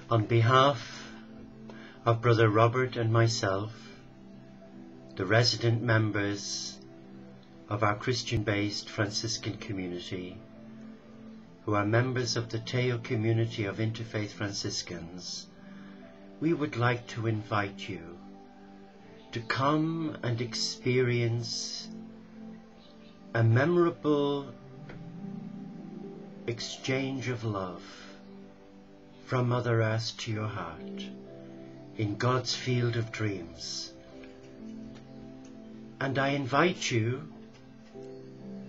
On behalf of Brother Robert and myself, the resident members of our Christian-based Franciscan community, who are members of the Teo community of Interfaith Franciscans, we would like to invite you to come and experience a memorable exchange of love from Mother Earth to your heart in God's field of dreams. And I invite you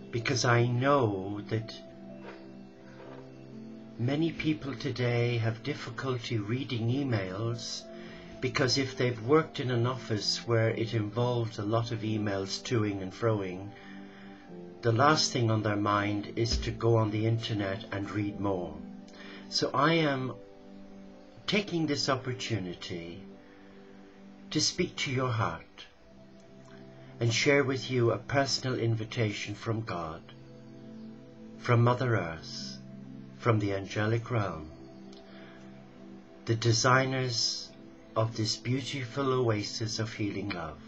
because I know that many people today have difficulty reading emails, because if they've worked in an office where it involves a lot of emails toing and froing, the last thing on their mind is to go on the internet and read more. So I am taking this opportunity to speak to your heart and share with you a personal invitation from God, from Mother Earth, from the Angelic Realm, the designers of this beautiful oasis of healing love.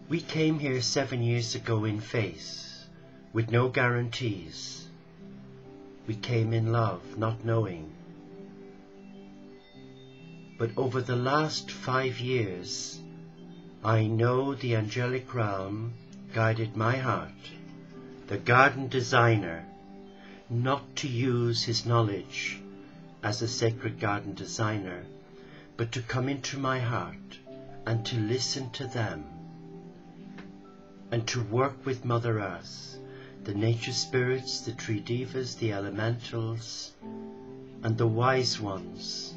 We came here 7 years ago in faith, with no guarantees. We came in love, not knowing. But over the last 5 years, I know the Angelic Realm guided my heart, the garden designer, not to use his knowledge as a sacred garden designer, but to come into my heart and to listen to them and to work with Mother Earth, the nature spirits, the tree divas, the elementals, and the wise ones.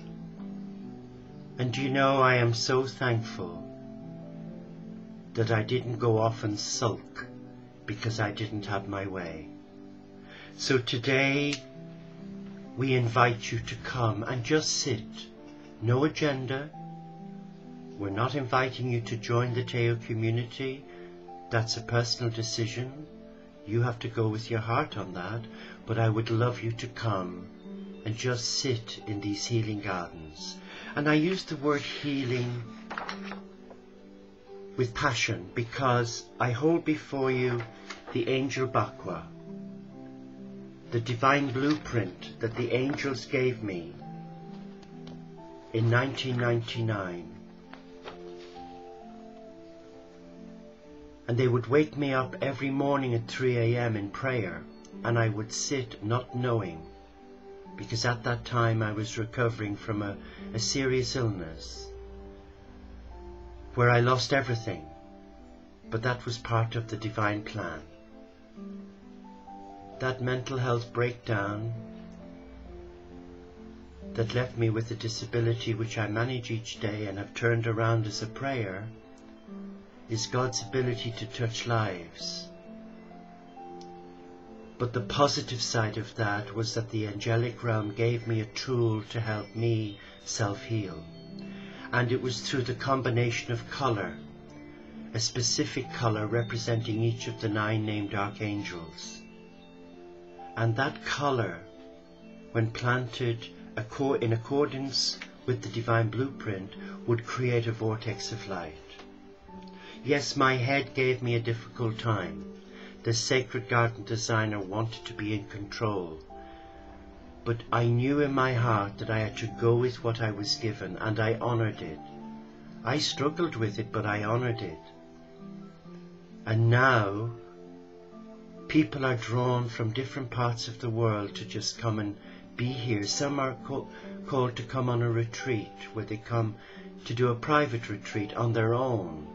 And you know, I am so thankful that I didn't go off and sulk because I didn't have my way. So today we invite you to come and just sit. No agenda. We're not inviting you to join the Teo community. That's a personal decision. You have to go with your heart on that. But I would love you to come and just sit in these healing gardens. And I use the word healing with passion because I hold before you the angel Bakwa, the divine blueprint that the angels gave me in 1999. And they would wake me up every morning at 3 a.m. in prayer, and I would sit not knowing, because at that time I was recovering from a serious illness where I lost everything, but that was part of the divine plan. That mental health breakdown that left me with a disability which I manage each day and have turned around as a prayer is God's ability to touch lives. But the positive side of that was that the Angelic Realm gave me a tool to help me self-heal. And it was through the combination of colour, a specific colour representing each of the 9 named archangels. And that colour, when planted in accordance with the divine blueprint, would create a vortex of light. Yes, my head gave me a difficult time. The sacred garden designer wanted to be in control. But I knew in my heart that I had to go with what I was given, and I honoured it. I struggled with it, but I honoured it. And now, people are drawn from different parts of the world to just come and be here. Some are called to come on a retreat, where they come to do a private retreat on their own.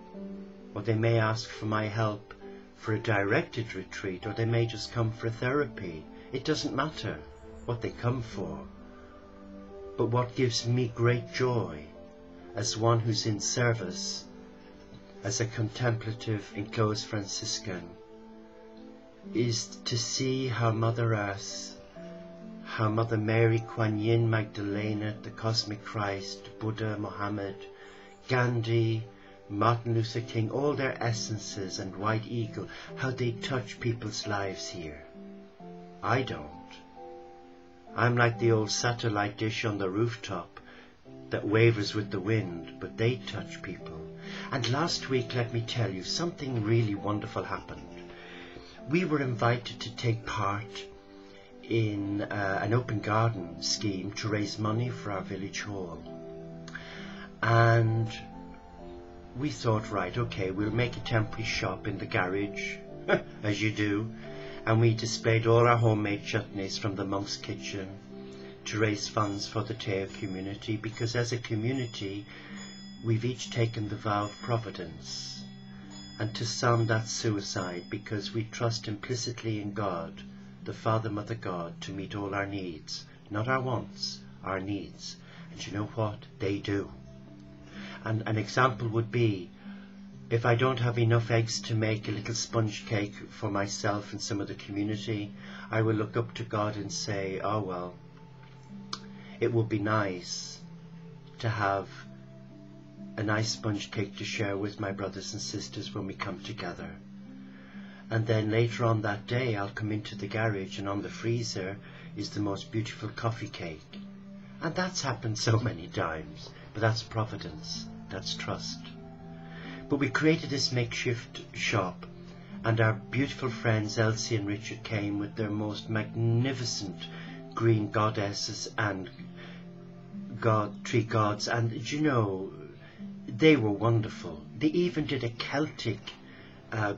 Or they may ask for my help for a directed retreat, or they may just come for therapy. It doesn't matter what they come for. But what gives me great joy, as one who's in service, as a contemplative enclosed Franciscan, is to see how Mother Earth, how Mother Mary, Kuan Yin, Magdalena, the Cosmic Christ, Buddha, Muhammad, Gandhi, Martin Luther King, all their essences, and White Eagle, how they touch people's lives here. I don't. I'm like the old satellite dish on the rooftop that wavers with the wind, but they touch people. And last week, let me tell you, something really wonderful happened. We were invited to take part in an open garden scheme to raise money for our village hall. And we thought, right, okay, we'll make a temporary shop in the garage, as you do, and we displayed all our homemade chutneys from the monk's kitchen to raise funds for the Teo community, because as a community we've each taken the vow of providence, and to some that's suicide, because we trust implicitly in God, the Father, Mother God, to meet all our needs, not our wants, our needs. And you know what? They do. And an example would be, if I don't have enough eggs to make a little sponge cake for myself and some of the community, I will look up to God and say, oh well, it would be nice to have a nice sponge cake to share with my brothers and sisters when we come together. And then later on that day I'll come into the garage, and on the freezer is the most beautiful coffee cake. And that's happened so many times, but that's providence, that's trust. But we created this makeshift shop, and our beautiful friends Elsie and Richard came with their most magnificent green goddesses and tree gods, and you know, they were wonderful. They even did a Celtic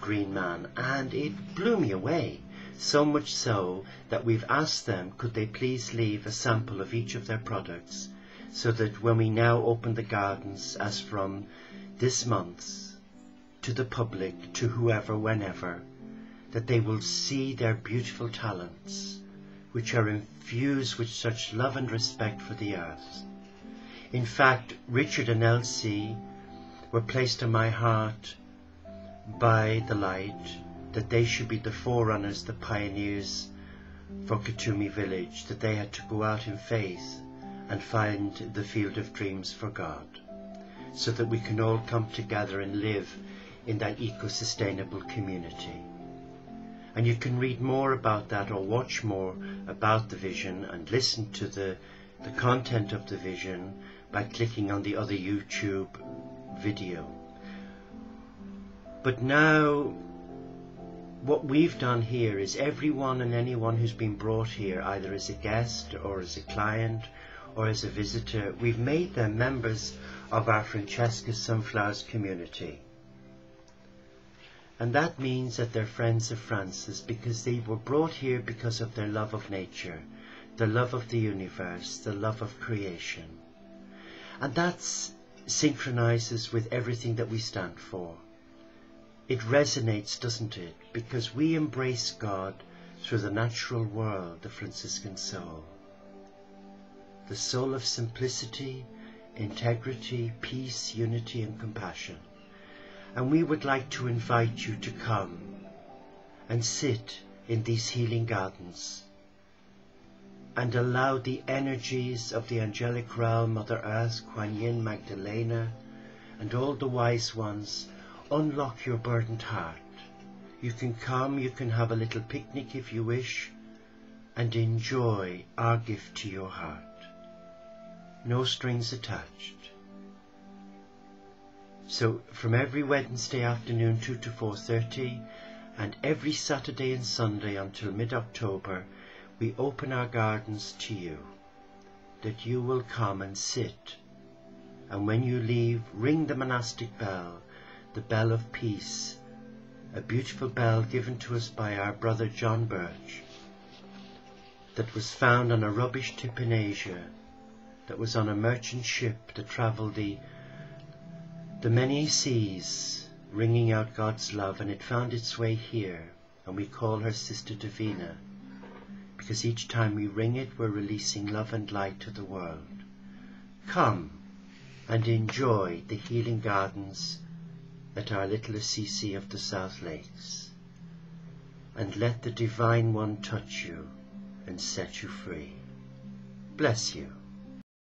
green man, and it blew me away. So much so that we've asked them, could they please leave a sample of each of their products, so that when we now open the gardens, as from this month, to the public, to whoever, whenever, that they will see their beautiful talents, which are infused with such love and respect for the earth. In fact, Richard and Elsie were placed on my heart by the light, that they should be the forerunners, the pioneers for Katumi village, that they had to go out in faith and find the field of dreams for God, so that we can all come together and live in that eco-sustainable community. And you can read more about that, or watch more about the vision and listen to the content of the vision by clicking on the other YouTube video. But now what we've done here is everyone and anyone who's been brought here, either as a guest or as a client or as a visitor, we've made them members of our Francesca Sunflowers community. And that means that they're friends of Francis, because they were brought here because of their love of nature, the love of the universe, the love of creation. And that synchronizes with everything that we stand for. It resonates, doesn't it? Because we embrace God through the natural world, the Franciscan soul. The soul of simplicity, integrity, peace, unity and compassion. And we would like to invite you to come and sit in these healing gardens and allow the energies of the angelic realm, Mother Earth, Kuan Yin, Magdalena, and all the wise ones, unlock your burdened heart. You can come, you can have a little picnic if you wish, and enjoy our gift to your heart. No strings attached. So from every Wednesday afternoon 2 to 4:30, and every Saturday and Sunday until mid-October, we open our gardens to you, that you will come and sit, and when you leave, ring the monastic bell, the bell of peace, a beautiful bell given to us by our brother John Birch, that was found on a rubbish tip in Asia, that was on a merchant ship that travelled the many seas, ringing out God's love, and it found its way here, and we call her Sister Divina, because each time we ring it, we're releasing love and light to the world. Come and enjoy the healing gardens at our little Assisi of the South Lakes, and let the Divine One touch you and set you free. Bless you.